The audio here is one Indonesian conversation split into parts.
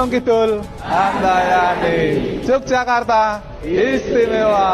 Gunung Kidul, Handayani, Yogyakarta, istimewa.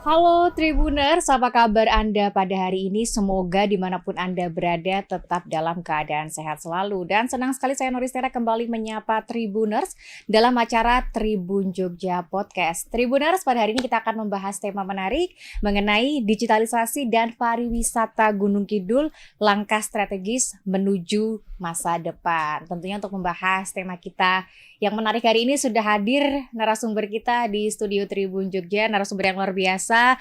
Halo Tribuners, apa kabar Anda pada hari ini? Semoga dimanapun Anda berada tetap dalam keadaan sehat selalu. Dan senang sekali saya Noristera kembali menyapa Tribuners dalam acara Tribun Jogja Podcast. Tribuners, pada hari ini kita akan membahas tema menarik mengenai digitalisasi dan pariwisata Gunung Kidul, langkah strategis menuju masa depan. Tentunya untuk membahas tema kita yang menarik hari ini sudah hadir narasumber kita di studio Tribun Jogja, narasumber yang luar biasa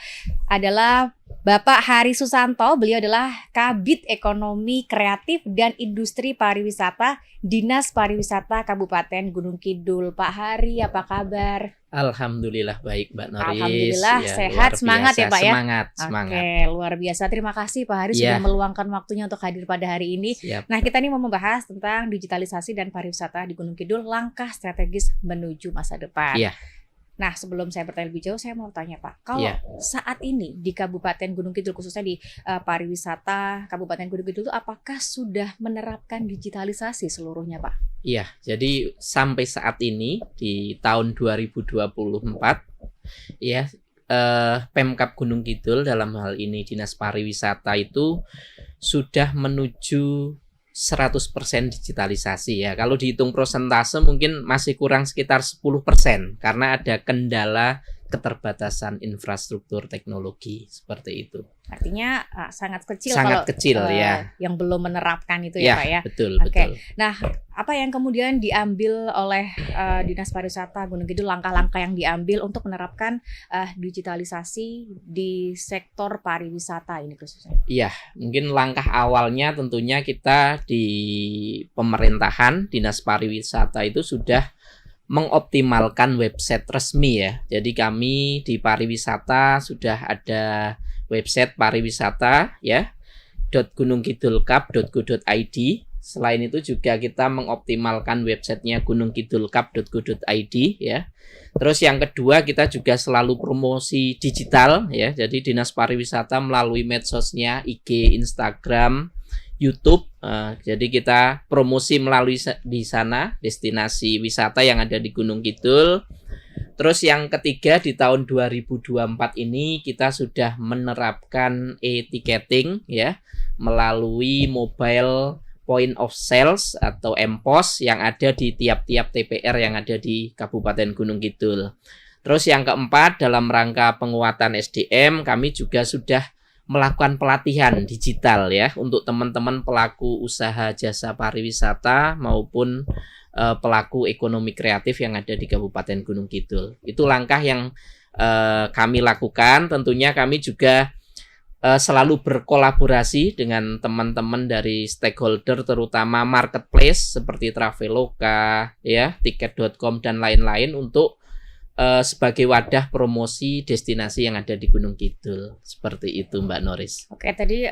adalah Bapak Hari Susanto. Beliau adalah Kabid Ekonomi Kreatif dan Industri Pariwisata Dinas Pariwisata Kabupaten Gunung Kidul. Pak Hari, apa kabar? Alhamdulillah baik Mbak Noris. Alhamdulillah ya, sehat, semangat ya Pak ya. Semangat. Oke, luar biasa. Terima kasih Pak Hari sudah meluangkan waktunya untuk hadir pada hari ini. Siap. Nah, kita ini mau membahas tentang digitalisasi dan pariwisata di Gunung Kidul, langkah strategis menuju masa depan. Iya. Nah, sebelum saya bertanya lebih jauh, saya mau tanya Pak, kalau saat ini di Kabupaten Gunung Kidul, khususnya di pariwisata Kabupaten Gunung Kidul itu, apakah sudah menerapkan digitalisasi seluruhnya Pak? Iya, jadi sampai saat ini di tahun 2024, ya Pemkab Gunung Kidul dalam hal ini Dinas Pariwisata itu sudah menuju 100% digitalisasi ya. Kalau dihitung persentase mungkin masih kurang sekitar 10% karena ada kendala keterbatasan infrastruktur teknologi seperti itu. Artinya sangat kecil ya. Yang belum menerapkan itu ya Pak ya. Betul. Nah, apa yang kemudian diambil oleh Dinas Pariwisata Gunung Kidul, langkah-langkah yang diambil untuk menerapkan digitalisasi di sektor pariwisata ini khususnya? Iya, mungkin langkah awalnya tentunya kita di pemerintahan Dinas Pariwisata itu sudah mengoptimalkan website resmi ya. Jadi kami di pariwisata sudah ada website pariwisata ya, .gunungkidulkap.go.id. Selain itu juga kita mengoptimalkan websitenya gunungkidulkap.go.id ya. Terus yang kedua kita juga selalu promosi digital ya. Jadi Dinas Pariwisata melalui medsosnya IG, Instagram, YouTube, jadi kita promosi melalui di sana destinasi wisata yang ada di Gunung Kidul. Terus yang ketiga di tahun 2024 ini kita sudah menerapkan e-ticketing ya melalui mobile point of sales atau MPOS yang ada di tiap-tiap TPR yang ada di Kabupaten Gunung Kidul. Terus yang keempat dalam rangka penguatan SDM kami juga sudah melakukan pelatihan digital ya untuk teman-teman pelaku usaha jasa pariwisata maupun pelaku ekonomi kreatif yang ada di Kabupaten Gunung Kidul. Itu langkah yang kami lakukan. Tentunya kami juga selalu berkolaborasi dengan teman-teman dari stakeholder terutama marketplace seperti Traveloka ya, tiket.com dan lain-lain untuk sebagai wadah promosi destinasi yang ada di Gunung Kidul. Seperti itu Mbak Noris. Oke, tadi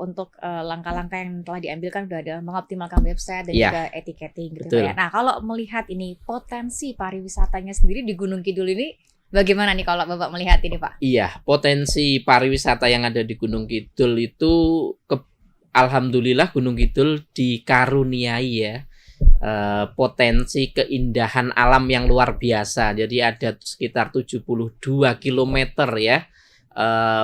untuk langkah-langkah yang telah diambil kan sudah ada mengoptimalkan website dan juga e-ticketing gitu ya. Nah, kalau melihat ini potensi pariwisatanya sendiri di Gunung Kidul ini bagaimana nih kalau Bapak melihat ini Pak? Iya, potensi pariwisata yang ada di Gunung Kidul itu alhamdulillah Gunung Kidul dikaruniai ya potensi keindahan alam yang luar biasa. Jadi ada sekitar 72 km ya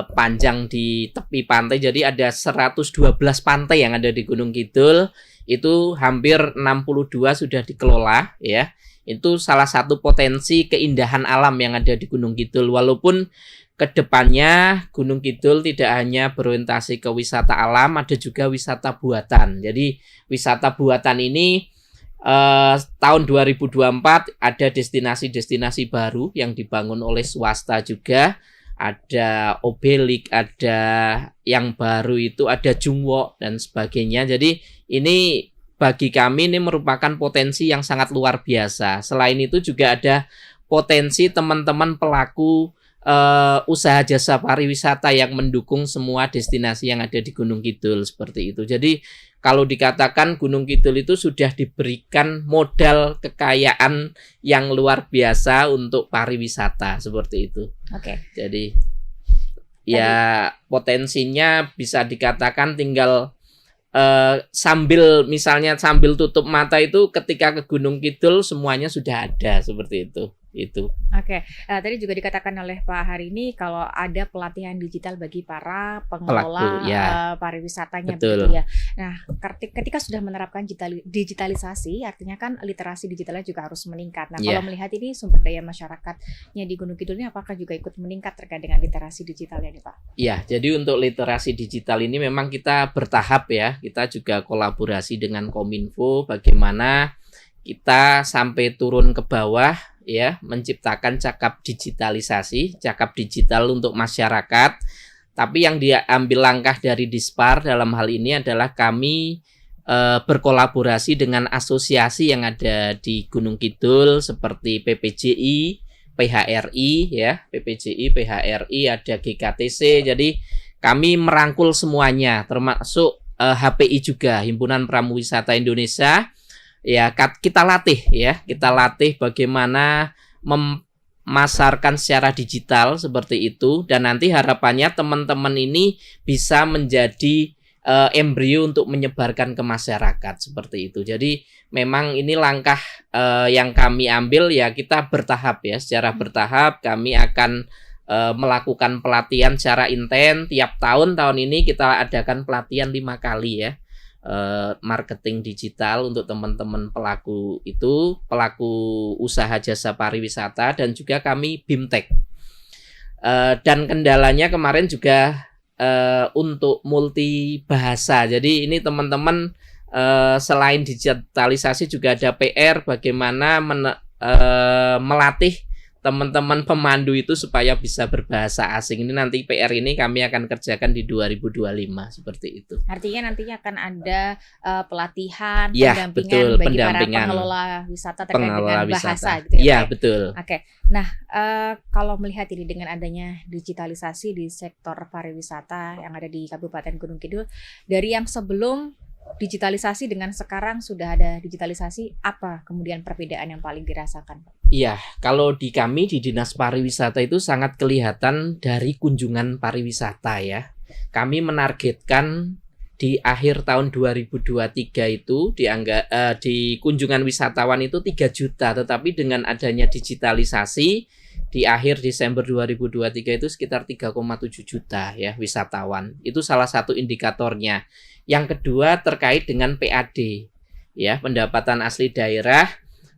panjang di tepi pantai. Jadi ada 112 pantai yang ada di Gunung Kidul. Itu hampir 62 sudah dikelola ya. Itu salah satu potensi keindahan alam yang ada di Gunung Kidul. Walaupun kedepannya Gunung Kidul tidak hanya berorientasi ke wisata alam, ada juga wisata buatan. Jadi wisata buatan ini tahun 2024 ada destinasi-destinasi baru yang dibangun oleh swasta juga. Ada Obelik, ada yang baru itu ada Jungwok dan sebagainya. Jadi ini bagi kami ini merupakan potensi yang sangat luar biasa. Selain itu juga ada potensi teman-teman pelaku usaha jasa pariwisata yang mendukung semua destinasi yang ada di Gunung Kidul seperti itu. Jadi kalau dikatakan Gunung Kidul itu sudah diberikan modal kekayaan yang luar biasa untuk pariwisata seperti itu. Oke. Jadi ya potensinya bisa dikatakan tinggal misalnya sambil tutup mata itu ketika ke Gunung Kidul semuanya sudah ada seperti itu. Oke, tadi juga dikatakan oleh Pak Hari ini kalau ada pelatihan digital bagi para pengelola Pelaku, ya. pariwisatanya, Betul. begitu ya. Nah, ketika sudah menerapkan digitalisasi, artinya kan literasi digitalnya juga harus meningkat. Nah, Ya. kalau melihat ini sumber daya masyarakatnya di Gunung Kidul ini apakah juga ikut meningkat terkait dengan literasi digitalnya nih Pak? Ya, jadi untuk literasi digital ini memang kita bertahap ya. Kita juga kolaborasi dengan Kominfo bagaimana kita sampai turun ke bawah ya, menciptakan cakap digitalisasi, cakap digital untuk masyarakat. Tapi yang diambil langkah dari Dispar dalam hal ini adalah kami berkolaborasi dengan asosiasi yang ada di Gunung Kidul seperti PPJI, PHRI ya, PPJI, PHRI, ada GKTC. Jadi kami merangkul semuanya termasuk HPI juga, Himpunan Pramuwisata Indonesia. Ya, kita latih bagaimana memasarkan secara digital seperti itu, dan nanti harapannya teman-teman ini bisa menjadi embrio untuk menyebarkan ke masyarakat seperti itu. Jadi memang ini langkah yang kami ambil ya, kita bertahap ya, secara bertahap kami akan melakukan pelatihan secara intens tiap tahun. Tahun ini kita adakan pelatihan 5 kali ya, marketing digital untuk teman-teman pelaku usaha jasa pariwisata, dan juga kami BIMTEK. Dan kendalanya kemarin juga untuk multi bahasa. Jadi ini teman-teman selain digitalisasi juga ada PR bagaimana melatih teman-teman pemandu itu supaya bisa berbahasa asing. Ini nanti PR ini kami akan kerjakan di 2025 seperti itu. Artinya nantinya akan ada pelatihan, Ya, pendampingan betul, bagi pendampingan. para pengelola wisata terkait dengan bahasa Wisata. gitu ya, Iya, Pak? betul. Oke. Nah, kalau melihat ini dengan adanya digitalisasi di sektor pariwisata yang ada di Kabupaten Gunung Kidul, dari yang sebelum digitalisasi dengan sekarang sudah ada digitalisasi, apa kemudian perbedaan yang paling dirasakan, Pak? Iya, kalau di kami di Dinas Pariwisata itu sangat kelihatan dari kunjungan pariwisata ya. Kami menargetkan di akhir tahun 2023 itu di kunjungan wisatawan itu 3 juta, tetapi dengan adanya digitalisasi di akhir Desember 2023 itu sekitar 3,7 juta ya wisatawan. Itu salah satu indikatornya. Yang kedua terkait dengan PAD ya, pendapatan asli daerah.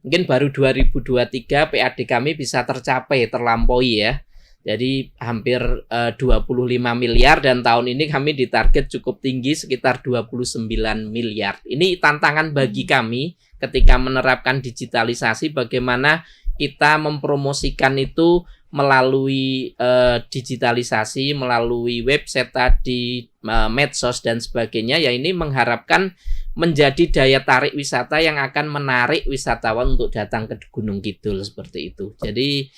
Mungkin baru 2023 PAD kami bisa terlampaui ya. Jadi hampir 25 miliar, dan tahun ini kami ditarget cukup tinggi sekitar 29 miliar. Ini tantangan bagi kami ketika menerapkan digitalisasi, bagaimana kita mempromosikan itu melalui digitalisasi, melalui website tadi, medsos dan sebagainya. Ya, ini mengharapkan menjadi daya tarik wisata yang akan menarik wisatawan untuk datang ke Gunung Kidul seperti itu. Jadi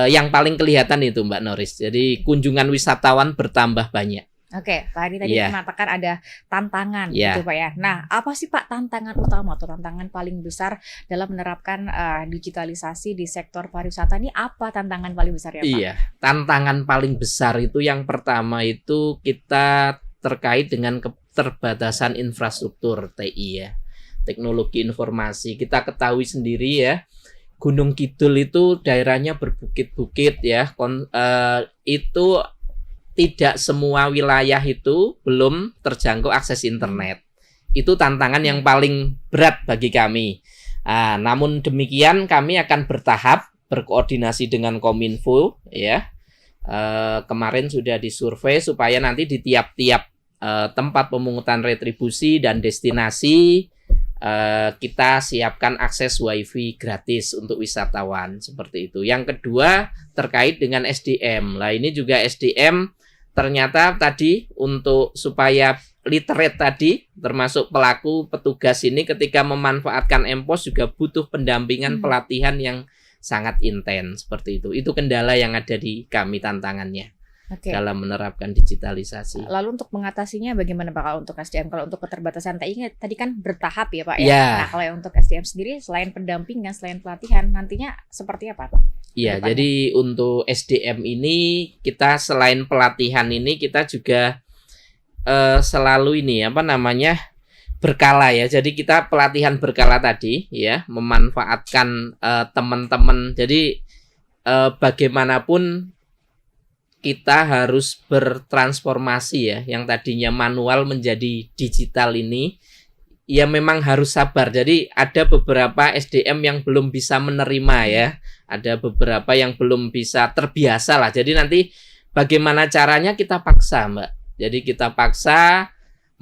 yang paling kelihatan itu Mbak Noris. Jadi kunjungan wisatawan bertambah banyak. Oke, Pak Hadi tadi mengatakan ada tantangan gitu Pak ya. Nah, apa sih Pak tantangan utama atau tantangan paling besar dalam menerapkan digitalisasi di sektor pariwisata ini? Apa tantangan paling besar ya Pak? Iya, tantangan paling besar itu yang pertama itu kita terkait dengan keterbatasan infrastruktur TI ya, teknologi informasi. Kita ketahui sendiri ya, Gunung Kidul itu daerahnya berbukit-bukit ya, itu tidak semua wilayah itu belum terjangkau akses internet. Itu tantangan yang paling berat bagi kami. Namun demikian kami akan bertahap berkoordinasi dengan Kominfo ya. Kemarin sudah disurvei supaya nanti di tiap-tiap tempat pemungutan retribusi dan destinasi kita siapkan akses wifi gratis untuk wisatawan seperti itu. Yang kedua terkait dengan SDM. Lah ini juga SDM ternyata tadi untuk supaya literate tadi, termasuk pelaku petugas ini ketika memanfaatkan MPOS juga butuh pendampingan pelatihan yang sangat intens seperti itu. Itu kendala yang ada di kami tantangannya. Oke. dalam menerapkan digitalisasi. Lalu untuk mengatasinya bagaimana Pak kalau untuk SDM? Kalau untuk keterbatasan tadi kan bertahap ya Pak ya. Ya. Nah, kalau yang untuk SDM sendiri selain pendampingan, selain pelatihan, nantinya seperti apa Pak? Iya, Kedepannya. jadi untuk SDM ini kita selain pelatihan ini kita juga selalu ini apa namanya berkala ya. Jadi kita pelatihan berkala tadi ya, memanfaatkan teman-teman. Jadi bagaimanapun kita harus bertransformasi ya, yang tadinya manual menjadi digital ini ya memang harus sabar. Jadi ada beberapa SDM yang belum bisa menerima ya, ada beberapa yang belum bisa terbiasa lah. Jadi nanti bagaimana caranya kita paksa Mbak. Jadi kita paksa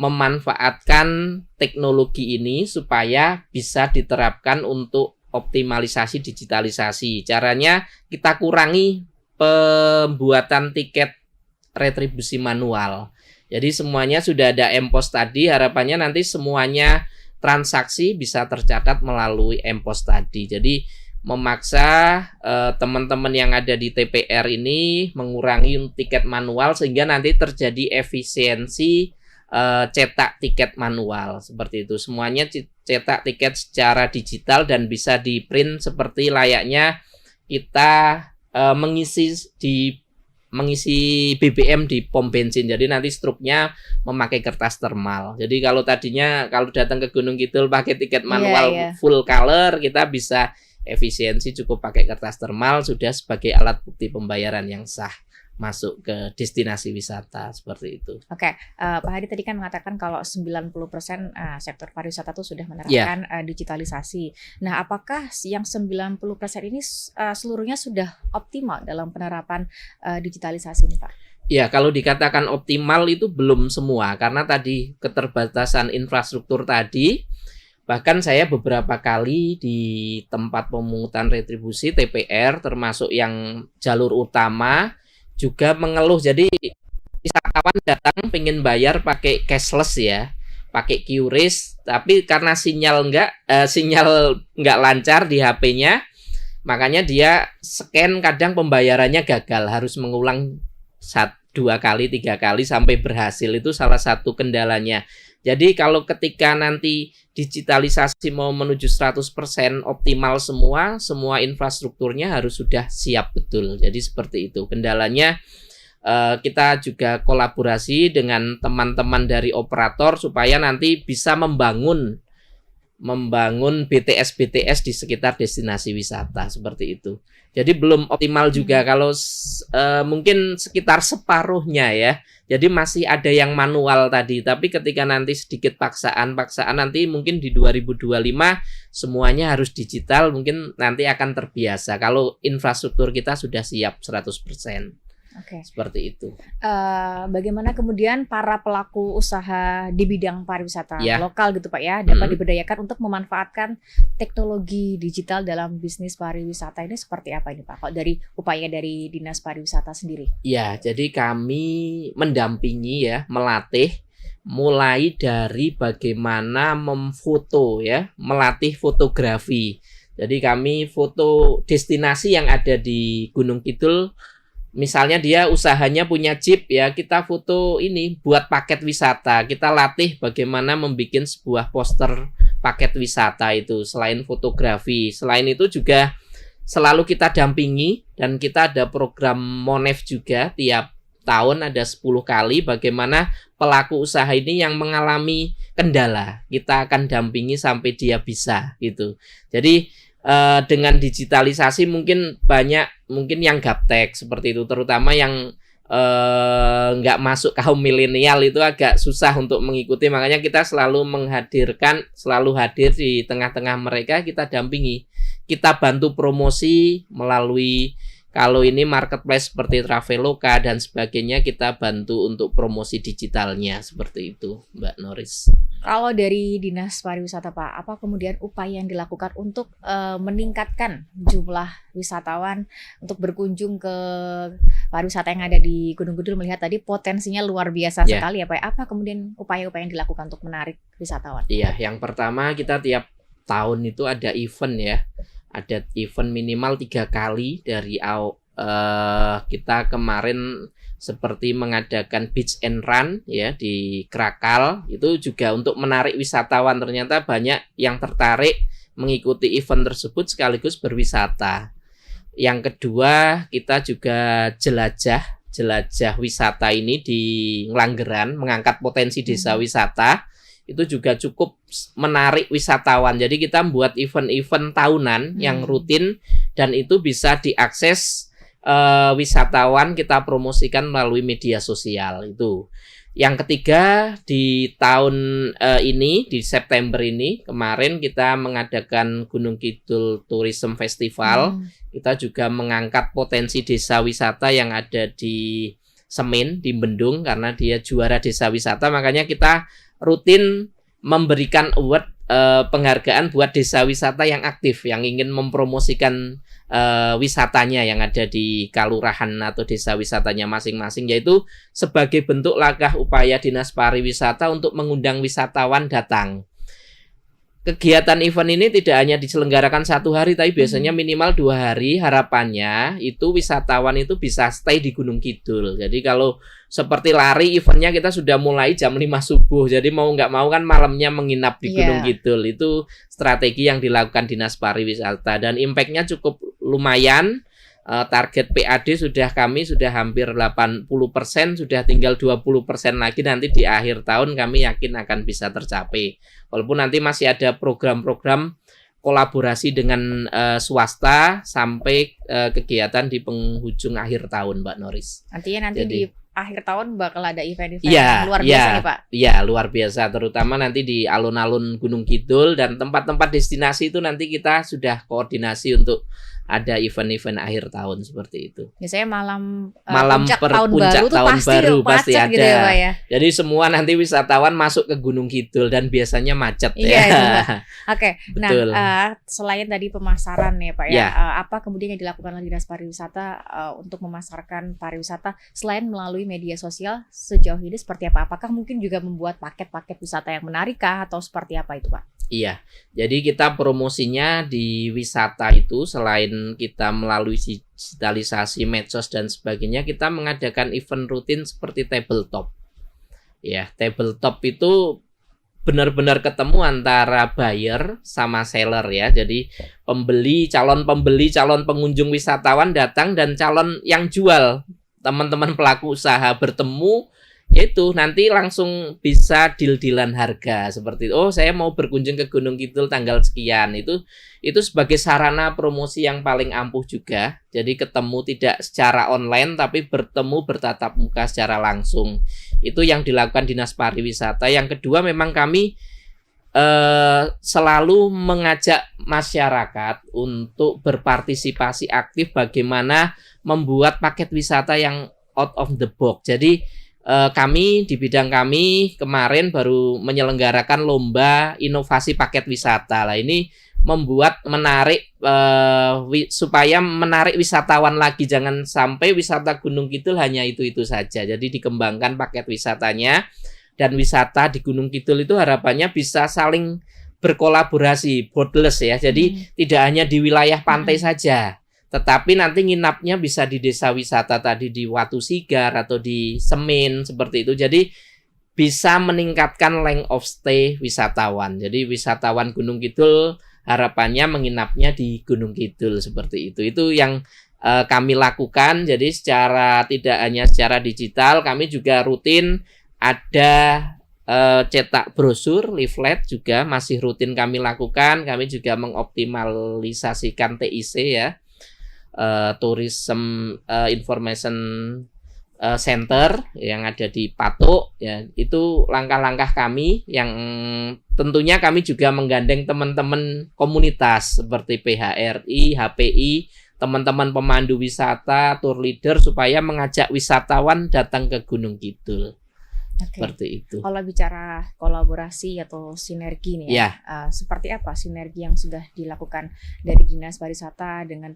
memanfaatkan teknologi ini supaya bisa diterapkan untuk optimalisasi digitalisasi. Caranya kita kurangi pembuatan tiket retribusi manual. Jadi semuanya sudah ada M-Pos tadi, harapannya nanti semuanya transaksi bisa tercatat melalui M-Pos tadi. Jadi memaksa teman-teman yang ada di TPR ini mengurangi tiket manual sehingga nanti terjadi efisiensi cetak tiket manual seperti itu. Semuanya cetak tiket secara digital dan bisa di-print seperti layaknya kita mengisi BBM di pom bensin. Jadi nanti struknya memakai kertas termal. Jadi kalau tadinya kalau datang ke Gunung Kidul pakai tiket manual full color, kita bisa efisiensi cukup pakai kertas termal sudah sebagai alat bukti pembayaran yang sah masuk ke destinasi wisata seperti itu. Oke, Pak Hadi tadi kan mengatakan kalau 90% sektor pariwisata itu sudah menerapkan digitalisasi. Nah, apakah yang 90% ini seluruhnya sudah optimal dalam penerapan digitalisasi ini, Pak? Ya, kalau dikatakan optimal itu belum semua karena tadi keterbatasan infrastruktur tadi. Bahkan saya beberapa kali di tempat pemungutan retribusi TPR termasuk yang jalur utama juga mengeluh. Jadi wisatawan datang pengen bayar pakai cashless ya, pakai QRIS, tapi karena sinyal nggak lancar di HP-nya, makanya dia scan kadang pembayarannya gagal, harus mengulang 2 kali, 3 kali sampai berhasil. Itu salah satu kendalanya. Jadi kalau ketika nanti digitalisasi mau menuju 100% optimal semua infrastrukturnya harus sudah siap betul. Jadi seperti itu. Kendalanya kita juga kolaborasi dengan teman-teman dari operator supaya nanti bisa membangun BTS di sekitar destinasi wisata seperti itu. Jadi belum optimal juga kalau mungkin sekitar separuhnya ya. Jadi masih ada yang manual tadi, tapi ketika nanti sedikit paksaan nanti mungkin di 2025 semuanya harus digital, mungkin nanti akan terbiasa kalau infrastruktur kita sudah siap 100%. Oke. Seperti itu. Bagaimana kemudian para pelaku usaha di bidang pariwisata lokal gitu Pak ya dapat diberdayakan untuk memanfaatkan teknologi digital dalam bisnis pariwisata ini seperti apa ini Pak? Kalau dari upaya dari Dinas Pariwisata sendiri? Ya, jadi kami mendampingi ya, melatih mulai dari bagaimana memfoto ya, melatih fotografi. Jadi kami foto destinasi yang ada di Gunung Kidul. Misalnya dia usahanya punya jeep ya, kita foto ini buat paket wisata. Kita latih bagaimana membuat sebuah poster paket wisata itu selain fotografi. Selain itu juga selalu kita dampingi dan kita ada program Monef juga tiap tahun ada 10 kali bagaimana pelaku usaha ini yang mengalami kendala. Kita akan dampingi sampai dia bisa gitu. Jadi dengan digitalisasi mungkin yang gaptek seperti itu, terutama yang nggak masuk kaum milenial itu agak susah untuk mengikuti, makanya kita selalu hadir di tengah-tengah mereka, kita dampingi, kita bantu promosi melalui kalau ini marketplace seperti Traveloka dan sebagainya, kita bantu untuk promosi digitalnya seperti itu, Mbak Noris. Kalau dari Dinas Pariwisata Pak, apa kemudian upaya yang dilakukan untuk meningkatkan jumlah wisatawan untuk berkunjung ke pariwisata yang ada di Gunung Kidul, melihat tadi potensinya luar biasa sekali ya Pak. Apa kemudian upaya-upaya yang dilakukan untuk menarik wisatawan? Iya, yang pertama kita tiap tahun itu ada event ya. Ada event minimal 3 kali dari kita kemarin seperti mengadakan beach and run ya di Krakal, itu juga untuk menarik wisatawan. Ternyata banyak yang tertarik mengikuti event tersebut sekaligus berwisata. Yang kedua, kita juga jelajah wisata ini di Ngelanggeran, mengangkat potensi desa wisata. Itu juga cukup menarik wisatawan. Jadi kita membuat event-event tahunan yang rutin dan itu bisa diakses wisatawan, kita promosikan melalui media sosial itu. Yang ketiga, di tahun ini, di September ini kemarin kita mengadakan Gunung Kidul Tourism Festival. Kita juga mengangkat potensi desa wisata yang ada di Semin, di Bendung, karena dia juara desa wisata. Makanya kita rutin memberikan award penghargaan buat desa wisata yang aktif, yang ingin mempromosikan wisatanya yang ada di kalurahan atau desa wisatanya masing-masing, yaitu sebagai bentuk langkah upaya Dinas Pariwisata untuk mengundang wisatawan datang. Kegiatan event ini tidak hanya diselenggarakan 1 hari, tapi biasanya minimal 2 hari. Harapannya itu wisatawan itu bisa stay di Gunung Kidul. Jadi kalau seperti lari, eventnya kita sudah mulai jam 5 subuh. Jadi mau nggak mau kan malamnya menginap di Gunung Kidul. Itu strategi yang dilakukan Dinas Pariwisata dan impact-nya cukup lumayan. Target PAD kami sudah hampir 80%, sudah tinggal 20% lagi nanti di akhir tahun kami yakin akan bisa tercapai. Walaupun nanti masih ada program-program kolaborasi dengan swasta sampai kegiatan di penghujung akhir tahun, Mbak Noris. Artinya nanti Jadi, di akhir tahun bakal ada event-event yang luar biasa nih Pak? Iya, luar biasa. Terutama nanti di alun-alun Gunung Kidul dan tempat-tempat destinasi itu nanti kita sudah koordinasi untuk ada event-event akhir tahun seperti itu. Biasanya malam puncak tahun baru tuh pasti ada. Gitu ya, Pak, ya? Jadi semua nanti wisatawan masuk ke Gunung Kidul dan biasanya macet iya, ya. Oke. Nah, selain tadi pemasaran ya Pak ya, apa kemudian yang dilakukan oleh Dinas Pariwisata untuk memasarkan pariwisata selain melalui media sosial sejauh ini seperti apa? Apakah mungkin juga membuat paket-paket wisata yang menarik kah atau seperti apa itu Pak? Iya, jadi kita promosinya di wisata itu selain kita melalui digitalisasi medsos dan sebagainya, kita mengadakan event rutin seperti tabletop. Ya, tabletop itu benar-benar ketemu antara buyer sama seller ya. Jadi calon pembeli, calon pengunjung wisatawan datang dan calon yang jual, teman-teman pelaku usaha bertemu. Yaitu nanti langsung bisa deal-dealan harga seperti itu. Oh, saya mau berkunjung ke Gunung Kidul tanggal sekian. Itu sebagai sarana promosi yang paling ampuh juga. Jadi ketemu tidak secara online tapi bertemu bertatap muka secara langsung. Itu yang dilakukan Dinas Pariwisata. Yang kedua, memang kami selalu mengajak masyarakat untuk berpartisipasi aktif bagaimana membuat paket wisata yang out of the box. Jadi kami di bidang kami kemarin baru menyelenggarakan lomba inovasi paket wisata. Lah ini membuat menarik supaya menarik wisatawan lagi, jangan sampai wisata Gunung Kidul hanya itu-itu saja. Jadi dikembangkan paket wisatanya dan wisata di Gunung Kidul itu harapannya bisa saling berkolaborasi, borderless ya. Jadi tidak hanya di wilayah pantai saja. Tetapi nanti nginapnya bisa di desa wisata tadi di Watu Sigar atau di Semin seperti itu. Jadi bisa meningkatkan length of stay wisatawan. Jadi wisatawan Gunung Kidul harapannya menginapnya di Gunung Kidul seperti itu. Itu yang kami lakukan. Jadi tidak hanya secara digital, kami juga rutin ada cetak brosur, leaflet juga masih rutin kami lakukan. Kami juga mengoptimalisasikan TIC ya. Tourism Information Center yang ada di Patok ya, itu langkah-langkah kami yang tentunya kami juga menggandeng teman-teman komunitas seperti PHRI, HPI, teman-teman pemandu wisata, tour leader supaya mengajak wisatawan datang ke Gunung Kidul. Seperti itu. Kalau bicara kolaborasi atau sinergi nih ya, seperti apa sinergi yang sudah dilakukan dari Dinas Pariwisata dengan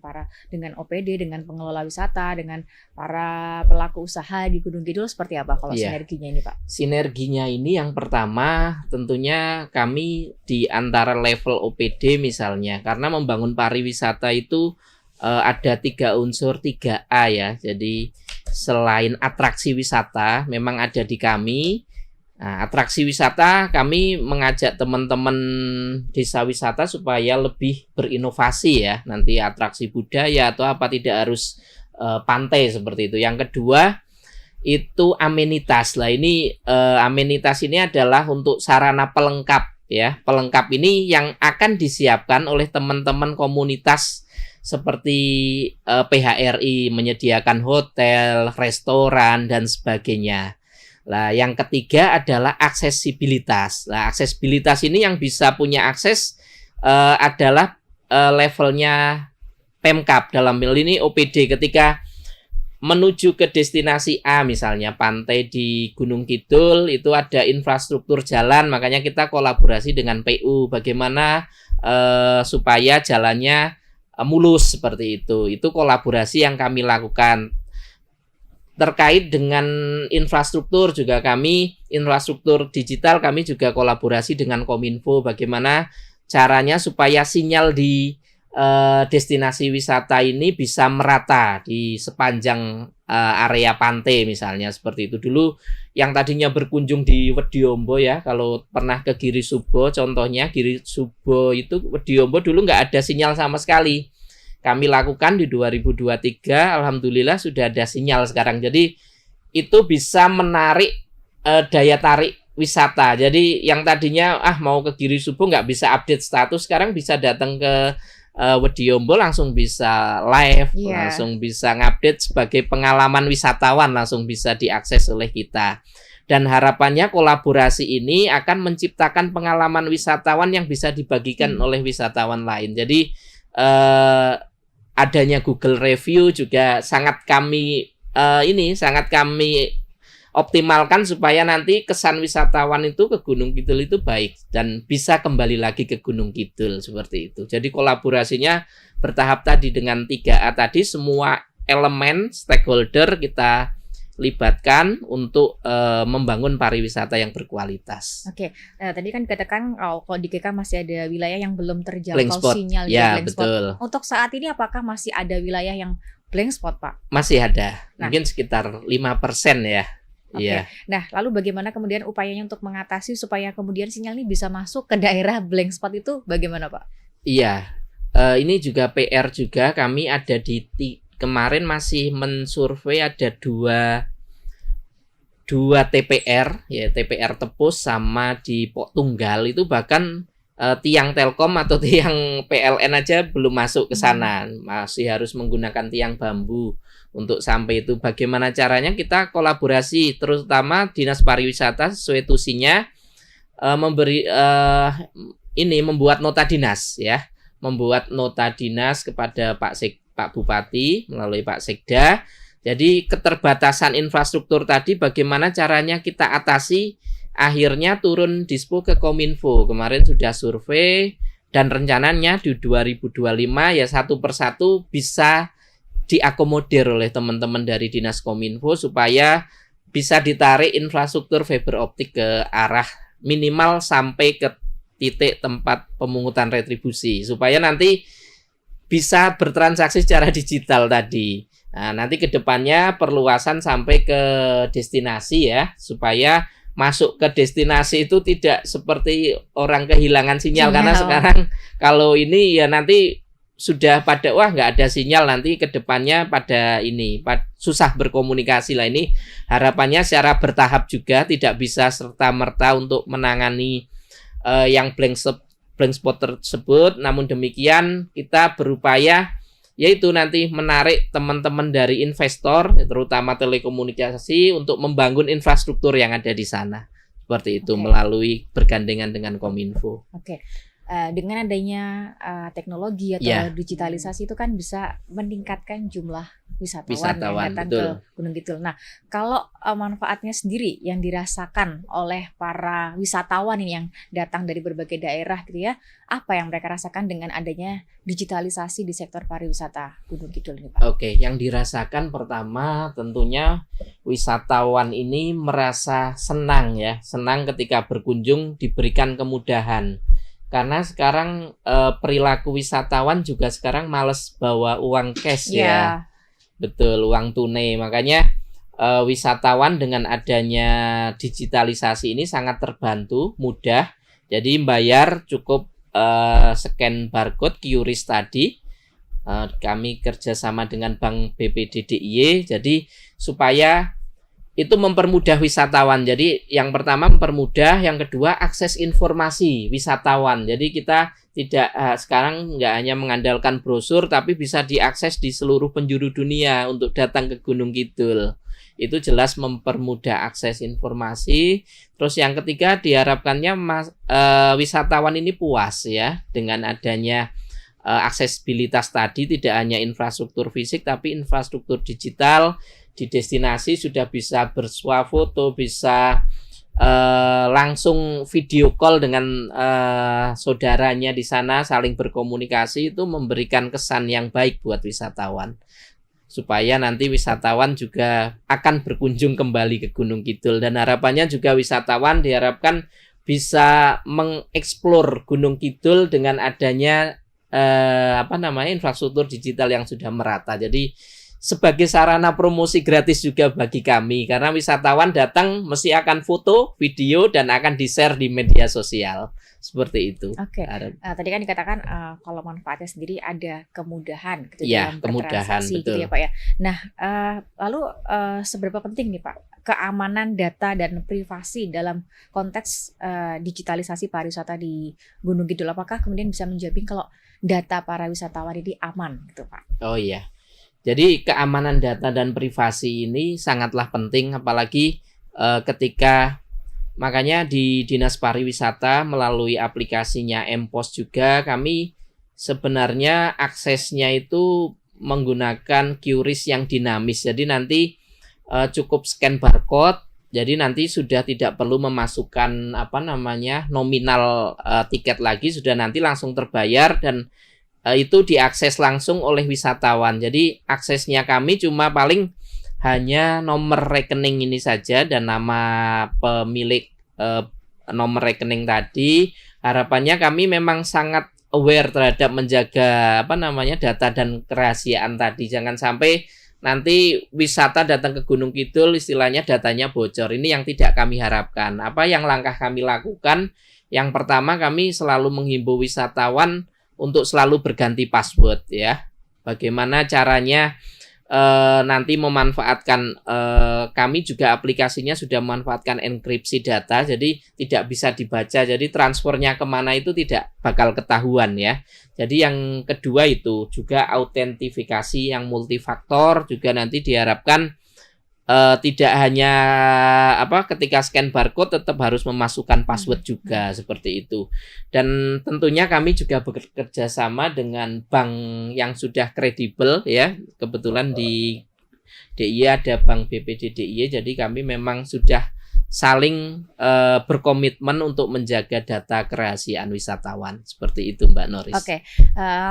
OPD, dengan pengelola wisata, dengan para pelaku usaha di Gunung Kidul, seperti apa kalau sinerginya ini Pak? Sinerginya ini yang pertama tentunya kami di antara level OPD misalnya, karena membangun pariwisata itu ada 3 unsur 3A ya. Jadi selain atraksi wisata memang ada di kami. Nah, atraksi wisata kami mengajak teman-teman desa wisata supaya lebih berinovasi ya. Nanti atraksi budaya atau apa, tidak harus pantai seperti itu. Yang kedua itu amenitas. Lah ini amenitas ini adalah untuk sarana pelengkap ya. Pelengkap ini yang akan disiapkan oleh teman-teman komunitas seperti PHRI menyediakan hotel, restoran dan sebagainya. Lah, yang ketiga adalah aksesibilitas. Nah, aksesibilitas ini yang bisa punya akses adalah levelnya Pemkab, dalam hal ini OPD. Ketika menuju ke destinasi A, misalnya pantai di Gunung Kidul, itu ada infrastruktur jalan, makanya kita kolaborasi dengan PU. Bagaimana supaya jalannya mulus seperti itu. Itu kolaborasi yang kami lakukan. Terkait dengan infrastruktur juga infrastruktur digital kami juga kolaborasi dengan Kominfo, bagaimana caranya supaya sinyal di destinasi wisata ini bisa merata di sepanjang area pantai misalnya seperti itu. Dulu yang tadinya berkunjung di Wedhiombo ya, kalau pernah ke Giri Subo contohnya, Giri Subo itu Wedhiombo dulu nggak ada sinyal sama sekali. Kami lakukan di 2023, alhamdulillah sudah ada sinyal sekarang. Jadi itu bisa menarik daya tarik wisata. Jadi yang tadinya mau ke Giri Subo nggak bisa update status, sekarang bisa datang ke Wedhiombo langsung bisa live, langsung bisa ngupdate sebagai pengalaman wisatawan, langsung bisa diakses oleh kita. Dan harapannya kolaborasi ini akan menciptakan pengalaman wisatawan yang bisa dibagikan oleh wisatawan lain. Jadi adanya Google Review juga sangat kami optimalkan supaya nanti kesan wisatawan itu ke Gunung Kidul itu baik dan bisa kembali lagi ke Gunung Kidul seperti itu. Jadi kolaborasinya bertahap tadi dengan 3A tadi, semua elemen stakeholder kita libatkan untuk membangun pariwisata yang berkualitas. Oke, tadi kan dikatakan kalau di GK masih ada wilayah yang belum terjangkau Blank spot. sinyal Ya, blank betul. spot. Untuk saat ini apakah masih ada wilayah yang blank spot, Pak? Masih ada, Nah. mungkin sekitar 5% ya. Oke. Iya. Nah, lalu bagaimana kemudian upayanya untuk mengatasi supaya kemudian sinyal ini bisa masuk ke daerah blank spot itu bagaimana, Pak? Iya, ini juga PR juga, kami ada kemarin masih mensurvei ada dua TPR ya, TPR Tepus sama di Pok Tunggal itu bahkan tiang Telkom atau tiang PLN aja belum masuk ke sana, masih harus menggunakan tiang bambu untuk sampai itu. Bagaimana caranya? Kita kolaborasi terutama Dinas Pariwisata sesuai tusinya membuat nota dinas ya, membuat nota dinas kepada Pak Bupati melalui Pak Sekda. Jadi keterbatasan infrastruktur tadi bagaimana caranya kita atasi, akhirnya turun dispo ke Kominfo. Kemarin sudah survei dan rencananya di 2025 ya satu persatu bisa diakomodir oleh teman-teman dari Dinas Kominfo supaya bisa ditarik infrastruktur fiber optik ke arah minimal sampai ke titik tempat pemungutan retribusi supaya nanti bisa bertransaksi secara digital tadi. Nah, nanti ke depannya perluasan sampai ke destinasi ya, supaya masuk ke destinasi itu tidak seperti orang kehilangan sinyal. Karena sekarang kalau ini ya nanti sudah pada nggak ada sinyal, nanti ke depannya pada susah berkomunikasi lah. Ini harapannya secara bertahap juga, tidak bisa serta-merta untuk menangani yang blank spot tersebut. Namun demikian kita berupaya yaitu nanti menarik teman-teman dari investor terutama telekomunikasi untuk membangun infrastruktur yang ada di sana seperti itu melalui bergandengan dengan Kominfo. Dengan adanya teknologi atau digitalisasi itu kan bisa meningkatkan jumlah wisatawan yang datang ke Gunung Kidul. Nah, kalau manfaatnya sendiri yang dirasakan oleh para wisatawan ini yang datang dari berbagai daerah gitu ya, apa yang mereka rasakan dengan adanya digitalisasi di sektor pariwisata Gunung Kidul ini, Pak? Yang dirasakan pertama tentunya wisatawan ini merasa senang ya, senang ketika berkunjung diberikan kemudahan. Karena sekarang perilaku wisatawan juga sekarang males bawa uang cash ya. Betul, uang tunai. Makanya wisatawan dengan adanya digitalisasi ini sangat terbantu, mudah. Jadi bayar cukup scan barcode QRIS tadi. Kami kerjasama dengan Bank BPD DIY, jadi supaya itu mempermudah wisatawan. Jadi yang pertama mempermudah, yang kedua akses informasi wisatawan. Jadi kita tidak sekarang nggak hanya mengandalkan brosur, tapi bisa diakses di seluruh penjuru dunia untuk datang ke Gunung Kidul. Itu jelas mempermudah akses informasi. Terus yang ketiga diharapkannya wisatawan ini puas ya dengan adanya aksesibilitas tadi, tidak hanya infrastruktur fisik tapi infrastruktur digital. Di destinasi sudah bisa bersuah foto, bisa langsung video call dengan saudaranya di sana, saling berkomunikasi. Itu memberikan kesan yang baik buat wisatawan, supaya nanti wisatawan juga akan berkunjung kembali ke Gunung Kidul. Dan harapannya juga wisatawan diharapkan bisa mengeksplor Gunung Kidul dengan adanya infrastruktur digital yang sudah merata. Jadi sebagai sarana promosi gratis juga bagi kami, karena wisatawan datang mesti akan foto, video, dan akan di-share di media sosial. Seperti itu. Oke. Tadi kan dikatakan kalau manfaatnya sendiri ada kemudahan gitu ya, dalam kemudahan, bertransaksi betul. gitu ya Pak ya. Nah, lalu seberapa penting nih Pak keamanan data dan privasi dalam konteks digitalisasi pariwisata di Gunung Kidul? Apakah kemudian bisa menjamin kalau data para wisatawan ini aman gitu Pak? Oh iya. Jadi keamanan data dan privasi ini sangatlah penting, apalagi ketika, makanya di Dinas Pariwisata melalui aplikasinya M-Pos juga kami sebenarnya aksesnya itu menggunakan QRIS yang dinamis. Jadi nanti cukup scan barcode, jadi nanti sudah tidak perlu memasukkan nominal tiket lagi, sudah nanti langsung terbayar dan itu diakses langsung oleh wisatawan. Jadi aksesnya kami cuma paling hanya nomor rekening ini saja dan nama pemilik nomor rekening tadi. Harapannya kami memang sangat aware terhadap menjaga data dan kerahasiaan tadi. Jangan sampai nanti wisata datang ke Gunung Kidul istilahnya datanya bocor. Ini yang tidak kami harapkan. Apa yang langkah kami lakukan? Yang pertama, kami selalu menghimbau wisatawan untuk selalu berganti password ya. Bagaimana caranya nanti memanfaatkan, kami juga aplikasinya sudah memanfaatkan enkripsi data, jadi tidak bisa dibaca, jadi transfernya kemana itu tidak bakal ketahuan ya. Jadi yang kedua itu juga autentifikasi yang multifaktor, juga nanti diharapkan tidak hanya ketika scan barcode tetap harus memasukkan password juga, seperti itu. Dan tentunya kami juga bekerja sama dengan bank yang sudah kredibel ya. Kebetulan di DIY ada Bank BPD DIY, jadi kami memang sudah saling berkomitmen untuk menjaga data kerahasiaan wisatawan. Seperti itu Mbak Noris. Oke,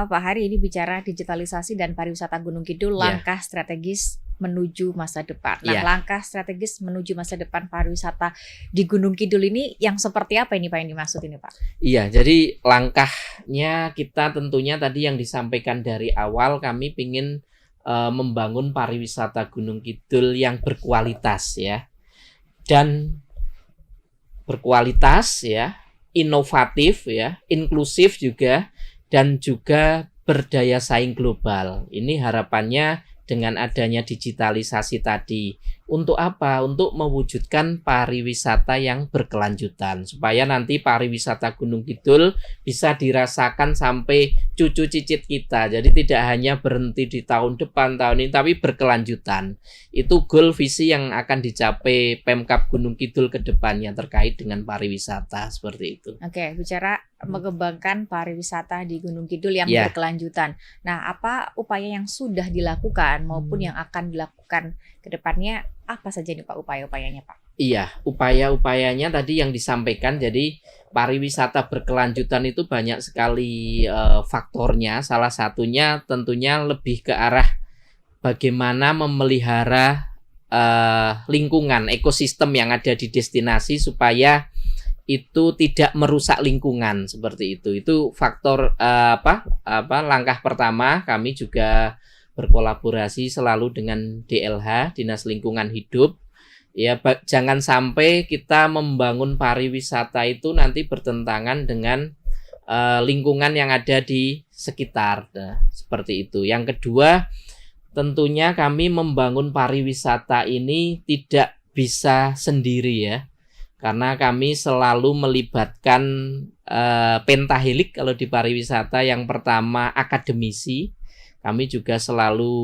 Pak Hari, ini bicara digitalisasi dan pariwisata Gunung Kidul, langkah strategis menuju masa depan. Nah, langkah strategis menuju masa depan pariwisata di Gunung Kidul ini yang seperti apa ini Pak yang dimaksud ini Pak? Iya, jadi langkahnya kita tentunya tadi yang disampaikan dari awal, kami ingin membangun pariwisata Gunung Kidul yang berkualitas ya. Dan berkualitas ya, inovatif ya, inklusif juga, dan juga berdaya saing global. Ini harapannya dengan adanya digitalisasi tadi. Untuk apa? Untuk mewujudkan pariwisata yang berkelanjutan, supaya nanti pariwisata Gunung Kidul bisa dirasakan sampai cucu cicit kita. Jadi tidak hanya berhenti di tahun depan, tahun ini, tapi berkelanjutan. Itu goal visi yang akan dicapai Pemkab Gunung Kidul ke depannya terkait dengan pariwisata, seperti itu. Oke, bicara mengembangkan pariwisata di Gunung Kidul yang berkelanjutan. Nah, apa upaya yang sudah dilakukan maupun yang akan dilakukan ke depannya, apa saja nih Pak upaya-upayanya Pak? Iya, upaya-upayanya tadi yang disampaikan. Jadi pariwisata berkelanjutan itu banyak sekali faktornya. Salah satunya tentunya lebih ke arah bagaimana memelihara lingkungan, ekosistem yang ada di destinasi supaya itu tidak merusak lingkungan seperti itu. Itu faktor langkah pertama. Kami juga berkolaborasi selalu dengan DLH, Dinas Lingkungan Hidup. Ya, jangan sampai kita membangun pariwisata itu nanti bertentangan dengan lingkungan yang ada di sekitar. Nah, seperti itu. Yang kedua, tentunya kami membangun pariwisata ini tidak bisa sendiri ya. Karena kami selalu melibatkan pentahelik kalau di pariwisata. Yang pertama akademisi, kami juga selalu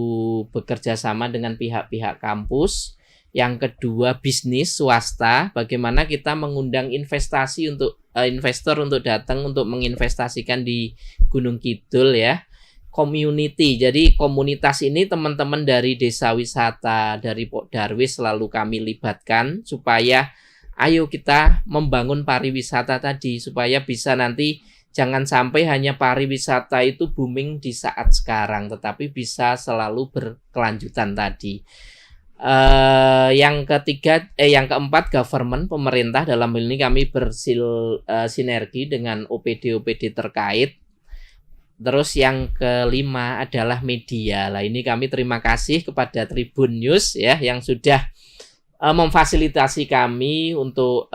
bekerja sama dengan pihak-pihak kampus. Yang kedua bisnis swasta, bagaimana kita mengundang investasi untuk investor untuk datang untuk menginvestasikan di Gunung Kidul ya. Community, jadi komunitas ini teman-teman dari desa wisata, dari Darwis selalu kami libatkan supaya ayo kita membangun pariwisata tadi supaya bisa nanti jangan sampai hanya pariwisata itu booming di saat sekarang, tetapi bisa selalu berkelanjutan tadi. Yang keempat government, pemerintah. Dalam hal ini kami bersinergi dengan OPD-OPD terkait. Terus yang kelima adalah media. Lah ini kami terima kasih kepada Tribun News ya yang sudah memfasilitasi kami untuk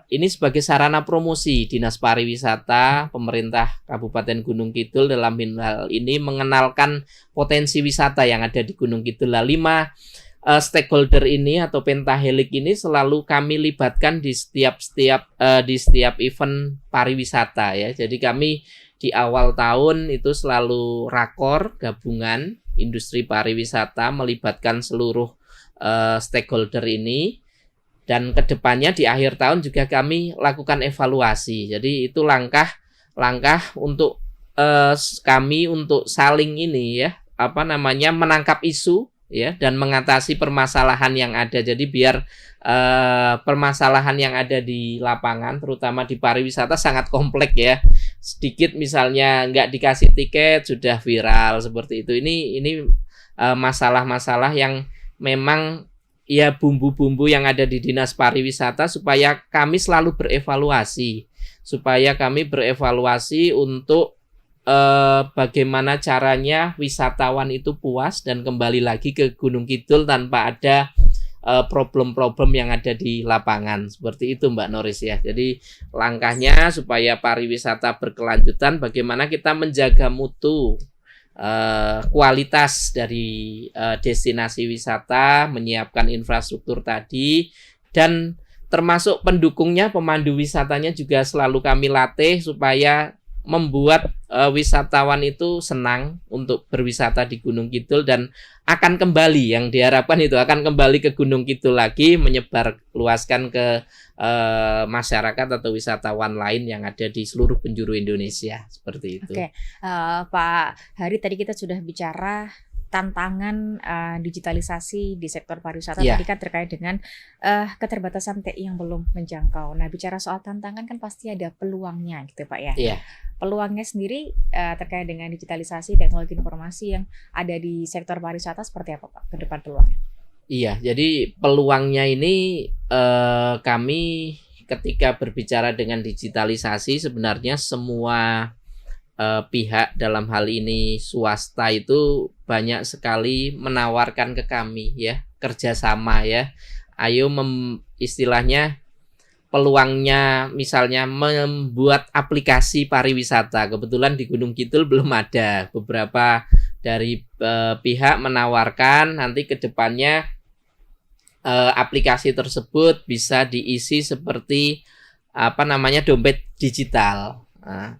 ini sebagai sarana promosi Dinas Pariwisata pemerintah Kabupaten Gunung Kidul dalam hal ini mengenalkan potensi wisata yang ada di Gunung Kidul. Lah 5 stakeholder ini atau pentahelik ini selalu kami libatkan di setiap event pariwisata ya. Jadi kami di awal tahun itu selalu rakor gabungan industri pariwisata melibatkan seluruh stakeholder ini, dan kedepannya di akhir tahun juga kami lakukan evaluasi. Jadi itu langkah untuk kami untuk saling ini ya menangkap isu ya dan mengatasi permasalahan yang ada. Jadi biar permasalahan yang ada di lapangan terutama di pariwisata sangat kompleks ya. Sedikit misalnya nggak dikasih tiket sudah viral seperti itu. Ini masalah-masalah yang memang ya bumbu-bumbu yang ada di Dinas Pariwisata supaya kami selalu berevaluasi untuk bagaimana caranya wisatawan itu puas dan kembali lagi ke Gunung Kidul tanpa ada problem-problem yang ada di lapangan. Seperti itu Mbak Noris ya. Jadi langkahnya supaya pariwisata berkelanjutan, bagaimana kita menjaga mutu kualitas dari destinasi wisata, menyiapkan infrastruktur tadi, dan termasuk pendukungnya, pemandu wisatanya juga selalu kami latih supaya membuat wisatawan itu senang untuk berwisata di Gunung Kidul dan akan kembali, yang diharapkan itu akan kembali ke Gunung Kidul lagi, menyebar luaskan ke masyarakat atau wisatawan lain yang ada di seluruh penjuru Indonesia seperti itu. Oke, Pak Hari, tadi kita sudah bicara tantangan digitalisasi di sektor pariwisata tadi kan terkait dengan keterbatasan TI yang belum menjangkau. Nah, bicara soal tantangan kan pasti ada peluangnya gitu Pak ya. Iya. Peluangnya sendiri terkait dengan digitalisasi teknologi informasi yang ada di sektor pariwisata seperti apa Pak ke depan peluangnya? Iya, jadi peluangnya ini kami ketika berbicara dengan digitalisasi sebenarnya semua pihak dalam hal ini swasta itu banyak sekali menawarkan ke kami ya kerjasama ya. Ayo istilahnya peluangnya misalnya membuat aplikasi pariwisata. Kebetulan di Gunung Kidul belum ada. Beberapa dari pihak menawarkan nanti ke depannya aplikasi tersebut bisa diisi seperti dompet digital. Nah,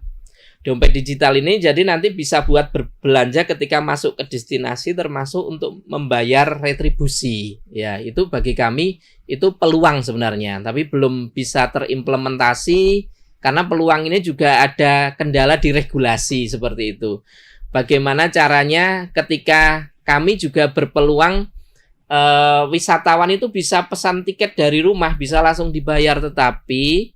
dompet digital ini jadi nanti bisa buat berbelanja ketika masuk ke destinasi, termasuk untuk membayar retribusi. Ya, itu bagi kami itu peluang sebenarnya, tapi belum bisa terimplementasi karena peluang ini juga ada kendala di regulasi seperti itu. Bagaimana caranya ketika kami juga berpeluang wisatawan itu bisa pesan tiket dari rumah, bisa langsung dibayar, tetapi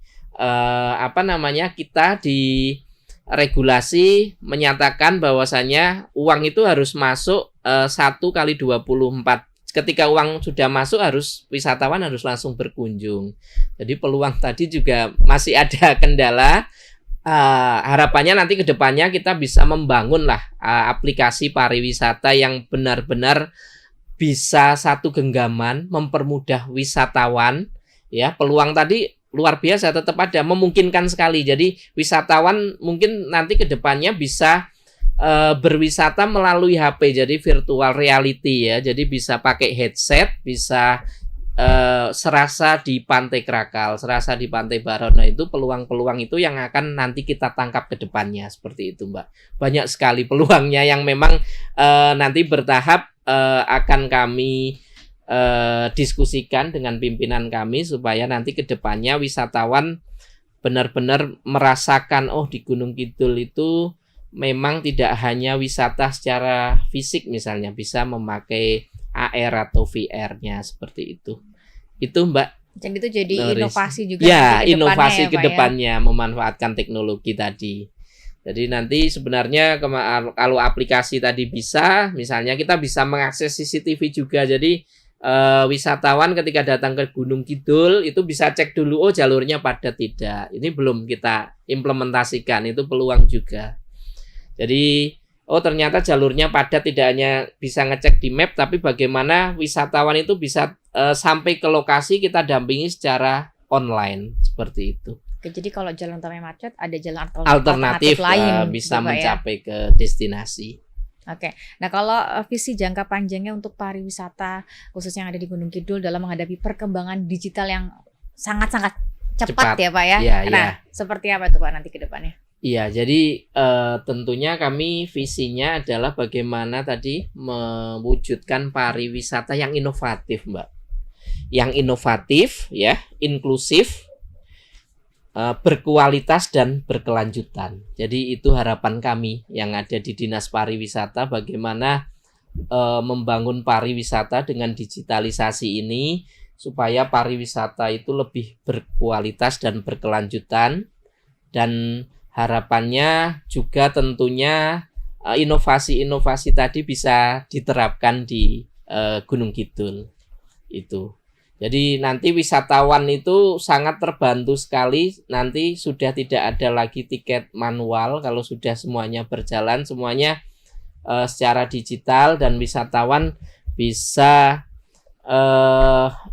kita di regulasi menyatakan bahwasanya uang itu harus masuk 1 kali 24 ketika uang sudah masuk wisatawan harus langsung berkunjung. Jadi peluang tadi juga masih ada kendala. Harapannya nanti ke depannya kita bisa membangun lah aplikasi pariwisata yang benar-benar bisa satu genggaman mempermudah wisatawan. Ya, peluang tadi luar biasa, tetap ada, memungkinkan sekali. Jadi wisatawan mungkin nanti ke depannya bisa berwisata melalui HP, jadi virtual reality ya. Jadi bisa pakai headset, bisa serasa di Pantai Krakal, serasa di Pantai Baron. Nah, itu peluang-peluang itu yang akan nanti kita tangkap ke depannya, seperti itu, Mbak. Banyak sekali peluangnya yang memang nanti bertahap akan kami diskusikan dengan pimpinan kami supaya nanti ke depannya wisatawan benar-benar merasakan, oh di Gunung Kidul itu memang tidak hanya wisata secara fisik, misalnya bisa memakai AR atau VR-nya, seperti itu. Itu, Mbak. Dan itu jadi inovasi juga ya, nanti ke inovasi depannya, ke depannya memanfaatkan teknologi tadi. Jadi nanti sebenarnya kalau aplikasi tadi bisa, misalnya kita bisa mengakses CCTV juga. Jadi wisatawan ketika datang ke Gunung Kidul itu bisa cek dulu, oh jalurnya padat tidak. Ini belum kita implementasikan, itu peluang juga. Jadi oh ternyata jalurnya padat, tidak hanya bisa ngecek di map, tapi bagaimana wisatawan itu bisa sampai ke lokasi, kita dampingi secara online, seperti itu. Oke, jadi kalau jalan utamanya macet, ada jalan Alternatif lain bisa juga, mencapai ke destinasi. Oke, nah kalau visi jangka panjangnya untuk pariwisata khususnya yang ada di Gunung Kidul dalam menghadapi perkembangan digital yang sangat-sangat cepat ya Pak ya. Nah, seperti apa itu Pak nanti ke depannya? Iya, jadi tentunya kami visinya adalah bagaimana tadi mewujudkan pariwisata yang inovatif, Mbak. Yang inovatif, ya, inklusif, berkualitas dan berkelanjutan. Jadi itu harapan kami yang ada di Dinas Pariwisata, bagaimana membangun pariwisata dengan digitalisasi ini supaya pariwisata itu lebih berkualitas dan berkelanjutan, dan harapannya juga tentunya inovasi-inovasi tadi bisa diterapkan di Gunung Kidul itu. Jadi nanti wisatawan itu sangat terbantu sekali, nanti sudah tidak ada lagi tiket manual kalau sudah semuanya berjalan, semuanya secara digital, dan wisatawan bisa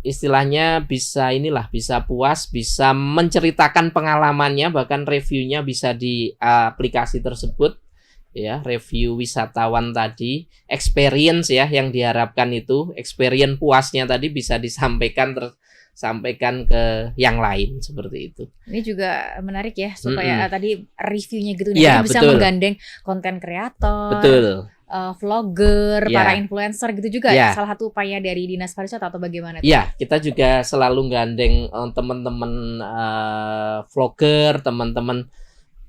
istilahnya bisa puas, bisa menceritakan pengalamannya, bahkan reviewnya bisa di aplikasi tersebut ya, review wisatawan tadi, experience ya yang diharapkan itu, experience puasnya tadi bisa disampaikan sampaikan ke yang lain, seperti itu. Ini juga menarik ya supaya tadi reviewnya gitu ya, bisa menggandeng konten kreator. Betul. Vlogger, para influencer gitu juga salah satu upaya dari Dinas Pariwisata atau bagaimana? Iya, kita juga selalu gandeng teman-teman vlogger, teman-teman,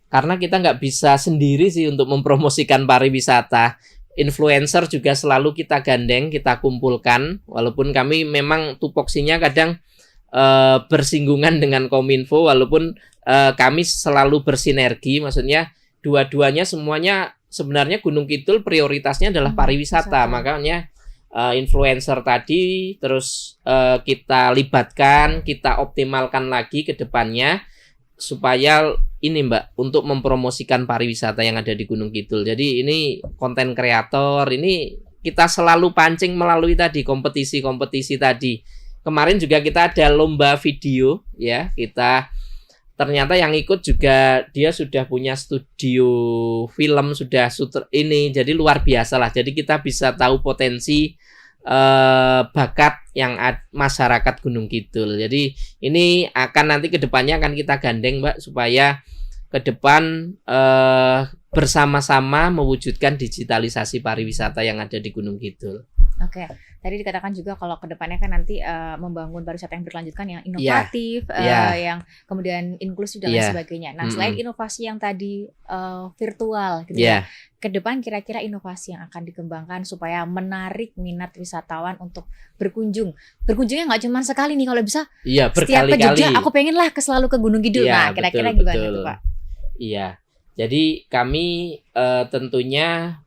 karena kita nggak bisa sendiri sih untuk mempromosikan pariwisata. Influencer juga selalu kita gandeng, kita kumpulkan, walaupun kami memang tupoksinya kadang bersinggungan dengan Kominfo, walaupun kami selalu bersinergi, maksudnya dua-duanya semuanya. Sebenarnya Gunung Kidul prioritasnya adalah pariwisata, makanya influencer tadi terus kita libatkan, kita optimalkan lagi ke depannya supaya ini Mbak, untuk mempromosikan pariwisata yang ada di Gunung Kidul. Jadi ini konten kreator, ini kita selalu pancing melalui tadi kompetisi-kompetisi tadi. Kemarin juga kita ada lomba video ya, kita ternyata yang ikut juga dia sudah punya studio film, sudah ini, jadi luar biasa lah. Jadi kita bisa tahu potensi bakat yang masyarakat Gunung Kidul. Jadi ini akan nanti ke depannya akan kita gandeng Mbak, supaya ke depan bersama-sama mewujudkan digitalisasi pariwisata yang ada di Gunung Kidul. Oke, tadi dikatakan juga kalau kedepannya kan nanti membangun pariwisata yang berkelanjutan, yang inovatif, yang kemudian inklusif dan lain sebagainya. Nah, selain inovasi yang tadi virtual, gitu ya, ke depan kira-kira inovasi yang akan dikembangkan supaya menarik minat wisatawan untuk berkunjung. Berkunjungnya nggak cuma sekali nih, kalau bisa setiap ke Jogja, aku pengen lah selalu ke Gunung Kidul. Nah, kira-kira gimana tuh Pak? Iya, jadi kami tentunya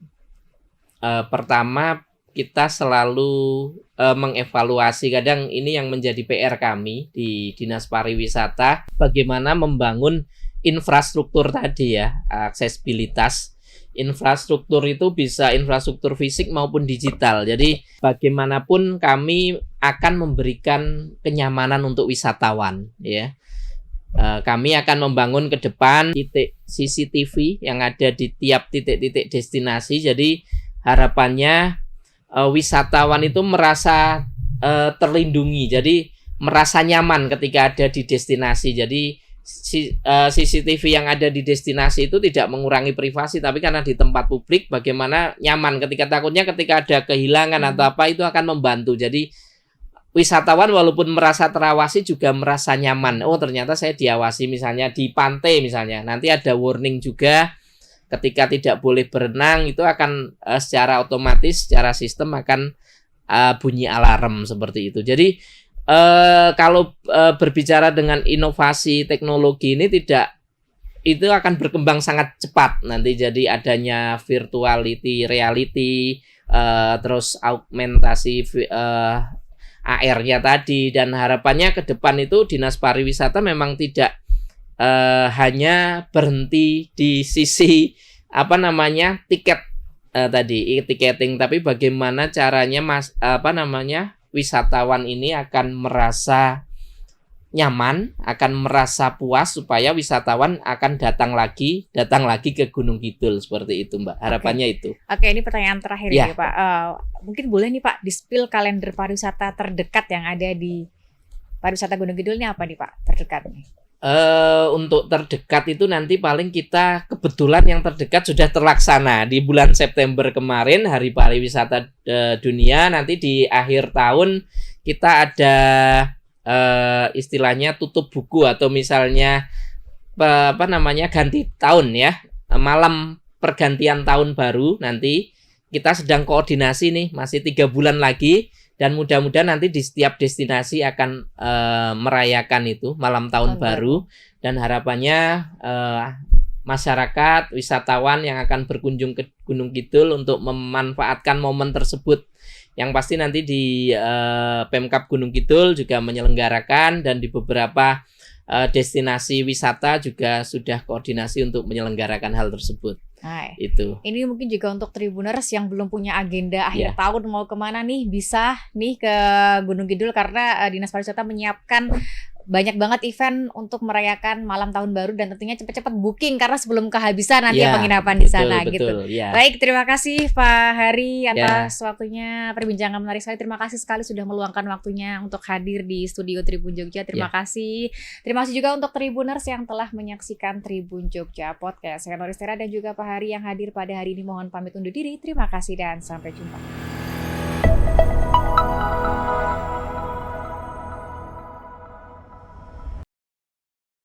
pertama kita selalu mengevaluasi. Kadang ini yang menjadi PR kami di Dinas Pariwisata, bagaimana membangun infrastruktur tadi ya, aksesibilitas. Infrastruktur itu bisa infrastruktur fisik maupun digital. Jadi bagaimanapun kami akan memberikan kenyamanan untuk wisatawan ya. Kami akan membangun ke depan titik CCTV yang ada di tiap titik-titik destinasi. Jadi harapannya wisatawan itu merasa terlindungi. Jadi merasa nyaman ketika ada di destinasi. Jadi CCTV yang ada di destinasi itu tidak mengurangi privasi, tapi karena di tempat publik bagaimana nyaman ketika ada kehilangan atau apa, itu akan membantu. Jadi wisatawan walaupun merasa terawasi juga merasa nyaman. Oh, ternyata saya diawasi, misalnya di pantai misalnya. Nanti ada warning juga ketika tidak boleh berenang, itu akan secara otomatis, secara sistem akan bunyi alarm seperti itu. Jadi kalau berbicara dengan inovasi teknologi ini itu akan berkembang sangat cepat nanti. Jadi adanya virtuality, reality, terus augmentasi AR-nya tadi, dan harapannya ke depan itu Dinas Pariwisata memang tidak hanya berhenti di sisi tiket tadi, tiketing, tapi bagaimana caranya wisatawan ini akan merasa nyaman, akan merasa puas, supaya wisatawan akan datang lagi ke Gunung Kidul, seperti itu Mbak. Harapannya itu. Oke, ini pertanyaan terakhir ya ya Pak. Mungkin boleh nih Pak di-spill kalender pariwisata terdekat yang ada di pariwisata Gunung Kidul ini apa nih Pak terdekat nih? Untuk terdekat itu nanti paling kita kebetulan yang terdekat sudah terlaksana di bulan September kemarin, Hari Pariwisata Dunia. Nanti di akhir tahun kita ada istilahnya tutup buku, atau misalnya ganti tahun ya, malam pergantian tahun baru. Nanti kita sedang koordinasi nih, masih 3 bulan lagi. Dan mudah-mudahan nanti di setiap destinasi akan merayakan itu malam tahun baru. Dan harapannya masyarakat, wisatawan yang akan berkunjung ke Gunung Kidul untuk memanfaatkan momen tersebut. Yang pasti nanti di Pemkab Gunung Kidul juga menyelenggarakan, dan di beberapa destinasi wisata juga sudah koordinasi untuk menyelenggarakan hal tersebut. Hai. Itu. Ini mungkin juga untuk Tribuners yang belum punya agenda akhir tahun mau kemana nih, bisa nih ke Gunung Kidul, karena Dinas Pariwisata menyiapkan banyak banget event untuk merayakan malam tahun baru, dan tentunya cepat-cepat booking karena sebelum kehabisan nanti penginapan di sana gitu. Baik, terima kasih Pak Hari atas waktunya, perbincangan menarik sekali. Terima kasih sekali sudah meluangkan waktunya untuk hadir di studio Tribun Jogja. Terima kasih. Terima kasih juga untuk Tribuners yang telah menyaksikan Tribun Jogja Podcast. Saya Noristera dan juga Pak Hari yang hadir pada hari ini mohon pamit undur diri. Terima kasih dan sampai jumpa.